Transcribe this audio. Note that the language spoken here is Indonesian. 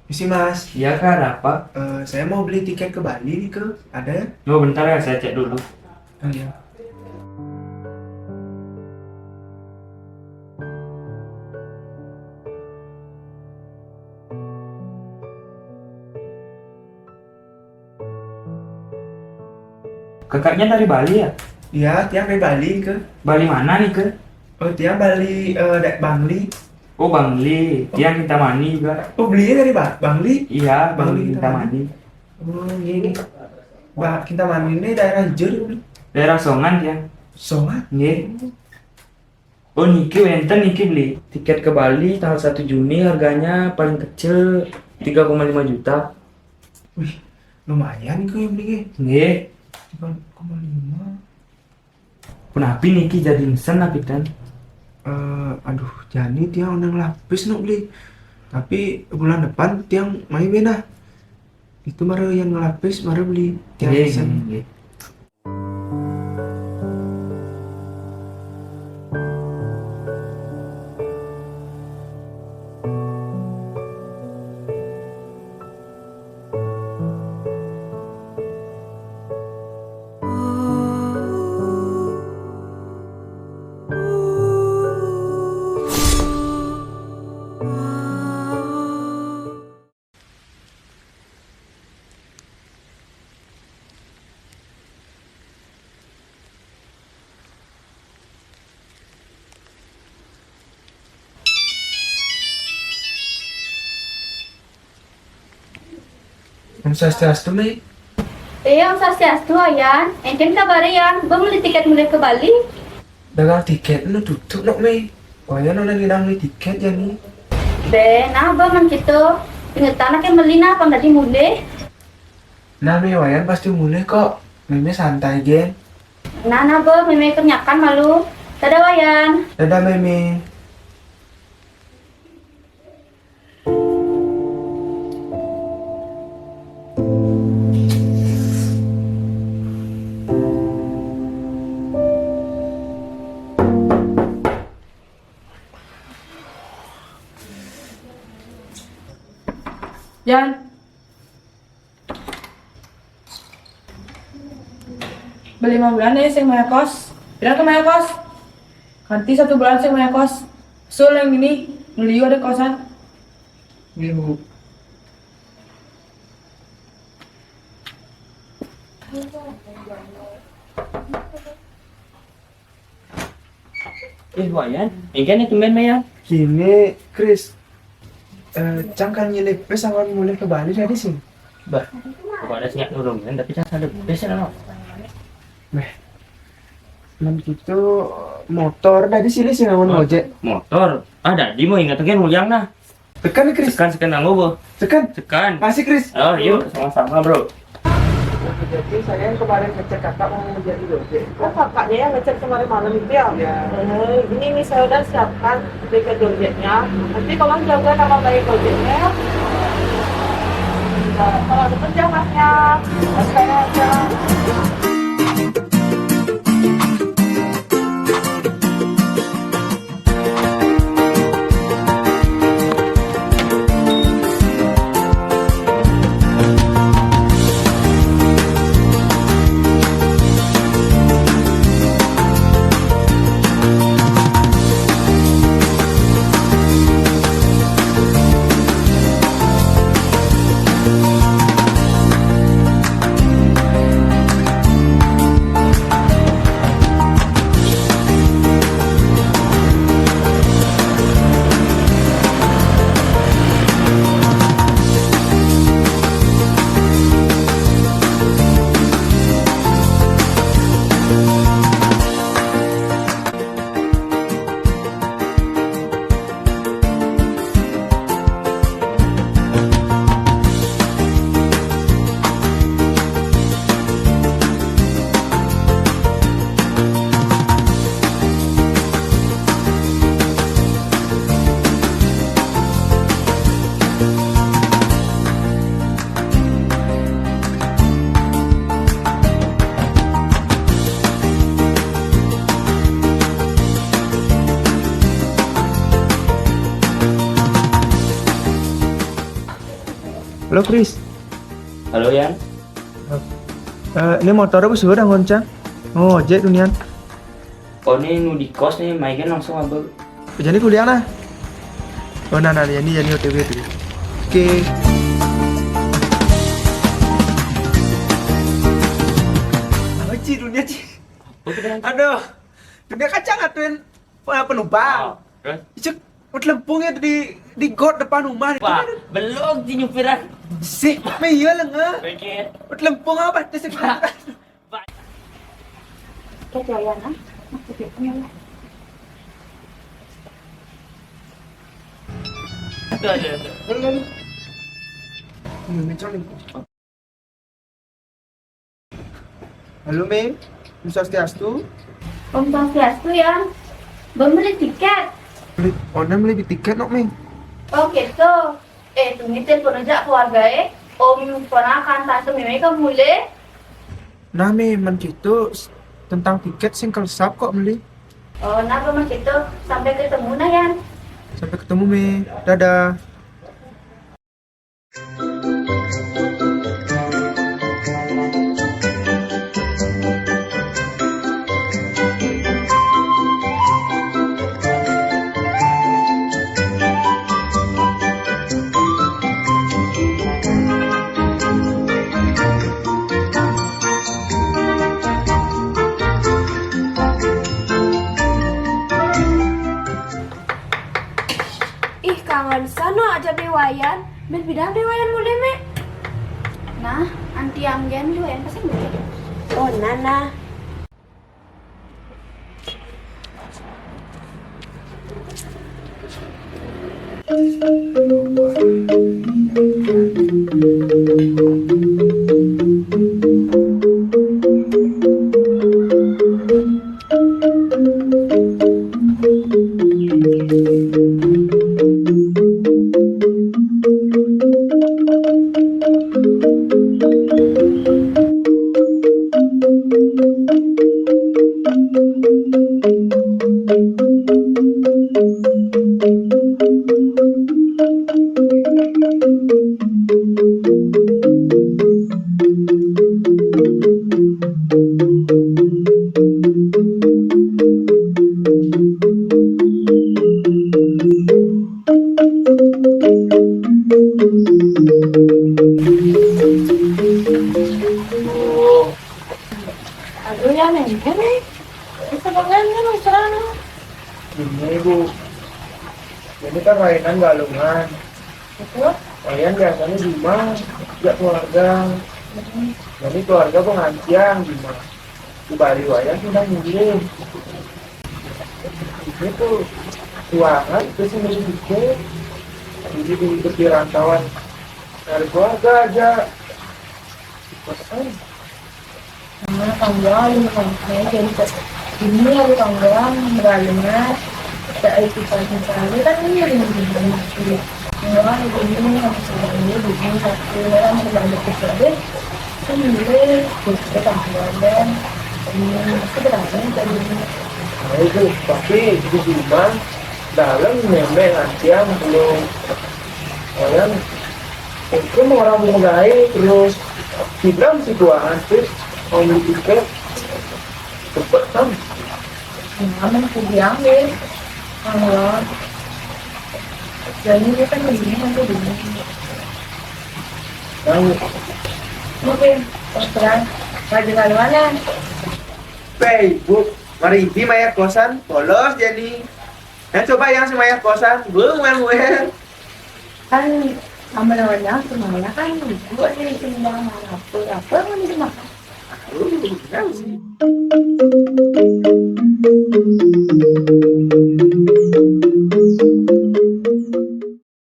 Isi Mas, Iya kak, ada apa? saya mau beli tiket ke Bali nih ke, ada ya? Oh bentar ya, saya cek dulu. Oh, iya. Kakaknya dari Bali ya? Iya, tiang dari Bali ke. Bali mana nih ke? Oh, tiang Bali, dari Bangli. Oh Bangli, dia Kintamani juga. Oh, belinya dari Bangli? Iya, Bangli Bangli Kintamani. Oh, ini. Kita mana ini daerah Jur. Daerah Songan dia. Songat. Nggih. Oh niki enten niki beli tiket ke Bali tanggal 1 Juni, harganya paling kecil 3,5 juta. Wih, lumayan ke yang beli. Nggih. 3,5. Kenapa niki jadi mesen apa kan? Aduh, jadi tiang nang lapis nuk beli. Tapi bulan depan tiang main bena. Itu mara yang ngelapis mara beli tiang Nggih, pesen. nggih. Om Swastiastu nih. Om Swastiastu ayan. Enten kabar yan. Bang beli tiket mulai ke Bali. Dagang tiket lu tutup nok Mei. Wanya nona ngidang beli tiket jadi. Be, nah bang man gitu. Ingetan nak yang beli na pang tadi mulai. Nah Mei wayan pasti mulai kok. Mei santai gen. Nah bang, memang kenyakan malu. Dadah wayan. Dadah Mei. Jan, beli 5 bulan nih sing maya kos. Bilang ke maya kos. Nanti 1 bulan sing maya kos. Sul yang ini beli ada kosan. Ibu. Wayan, ingin itu main ya? Kini Chris. Cang kan nyelip pes awan mulai ke Bali jadi sih. Bah, kok ada singat nurungan tapi jangan ada besen no. Man gitu motor dari sini sih ngawan ojek. Motor, ada di mau ingat kan mulyang nah. Tekan nih Chris. Sekan nanggo boh. Tekan. Sekan. Kasih Chris. Oh yuk sama-sama bro. Jadi saya yang kemarin ngecek kakak mau jadi ojek. Oh kakaknya yang ngecek kemarin malam itu ya? Ya. Ini nih saya udah siapkan tiket Gojeknya. Nanti tolong jaga nama baik Gojeknya ya. Nah, kalau ada kerja masnya, saya aja. Halo Chris. Halo Yan. Ini motornya bus udah ngoncang. Oh, jet dunian. Oh ini nu di kos nih, main langsung abang. Jadi kuliah nah. Oh nah ini OTW tuh. Oke. Apa Ci dunia Ci? Aduh. Dunia kacang atuin penumpang. Terus? Cek, lempungnya di got depan rumah. Pak, belum di nyupiran. Sih, iya lah nge. Oke. Lempung apa? Terus Oke, Yan. Ada. Halo Mei, Om Swastiastu. Om Swastiastu, Yan. Belum beli tiket. Beli tiket nok Mei. Oh gitu. Tunggu telepon aja keluarga Om ponakan tante Mimi kamu boleh? Nah Mei, man gitu tentang tiket sing kelesap kok beli. Oh, nah mas itu sampai ketemu nah Yan. Sampai ketemu Mei. Dadah. Ih, kangen sana aja bewayan. Ben bidang bewayan mulai me. Nah, anti anggen juga yang pasti boleh. Oh, Nana. Aduh ya nengke nih. Bisa banget kan misalnya. Ini Bu. Ini kan mainan galungan. Betul. Kalian biasanya di rumah, tidak keluarga. Jadi keluarga pengajian di rumah. Di Bali wayang sudah nyuling. Ini tuh ruangan terus ini dikit. Jadi di rantauan dari keluarga aja. Karena tanggal makanya jadi ini aku tanggal beralihnya tak itu sekali kan ini yang begini. Orang begini yang ini begini satu orang berbalik ke sana. Kemudian kita tanggal dan ini sebenarnya dari Nah itu, tapi di rumah dalam memang aja belum. Kalian itu orang mulai terus bilang si keuangan terus mau beli tiket cepet kan. nyaman aku diambil kalau jadi dia kan begini nanti begini. Nah, Mungkin terang kajian mana? Facebook, mari di Maya kosan, polos jadi. Nah coba yang si Maya kosan, belum main. Kan sama namanya semuanya kan gue nih timbang apa kan dimakan. Tahu sih.